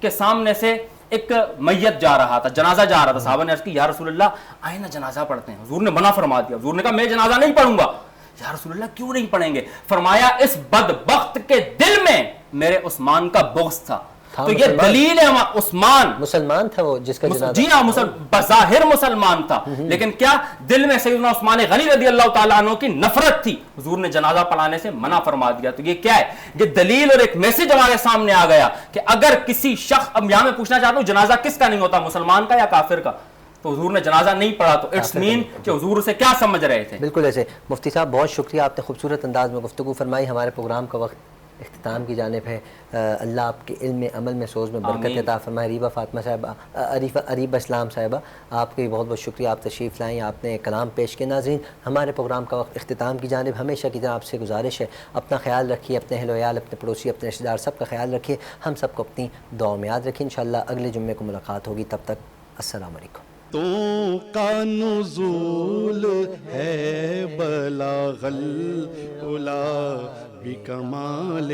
کے سامنے سے ایک میت جا رہا تھا, جنازہ جا رہا تھا. صحابہ نے عرض کی, یا رسول اللہ آئے نا جنازہ پڑھتے ہیں. حضور نے منع فرما دیا. حضور نے کہا میں جنازہ نہیں پڑھوں گا. یا رسول اللہ کیوں نہیں پڑھیں گے؟ فرمایا اس بدبخت کے دل میں میرے عثمان کا بغض تھا. تو یہ دلیل ہے, عثمان مسلمان تھا وہ جس کا جنازہ, جی ہاں بظاہر مسلمان تھا, لیکن کیا دل میں سیدنا عثمان غنی رضی اللہ تعالیٰ عنہ کی نفرت تھی. حضور نے جنازہ پڑھانے سے منع فرما دیا. تو یہ کیا ہے؟ یہ دلیل اور ایک میسج ہمارے سامنے آ گیا کہ اگر کسی شخص, اب یہاں میں پوچھنا چاہتا ہوں جنازہ کس کا نہیں ہوتا, مسلمان کا یا کافر کا؟ تو حضور نے جنازہ نہیں پڑھا, تو اٹس مین کہ حضور اسے کیا سمجھ رہے تھے. بالکل ایسے. مفتی صاحب بہت شکریہ, آپ نے خوبصورت انداز میں گفتگو فرمائی. ہمارے پروگرام کا وقت اختتام کی جانب ہے. اللہ آپ کے علم عمل میں سوز میں برکت عطا فرمائے. ریبہ فاطمہ صاحبہ, اریبہ اسلام صاحبہ, آپ کے بہت بہت شکریہ, آپ تشریف لائیں, آپ نے کلام پیش کیا. ناظرین, ہمارے پروگرام کا وقت اختتام کی جانب. ہمیشہ کی طرح آپ سے گزارش ہے, اپنا خیال رکھیے, اپنے اہل و عیال, اپنے پڑوسی, اپنے رشتہ دار سب کا خیال رکھیے. ہم سب کو اپنی دعاؤں میں یاد رکھیں. انشاءاللہ اگلے جمعے کو ملاقات ہوگی. تب تک السلام علیکم. تو کا نزول ہے بلاغ العلا بکمالہ.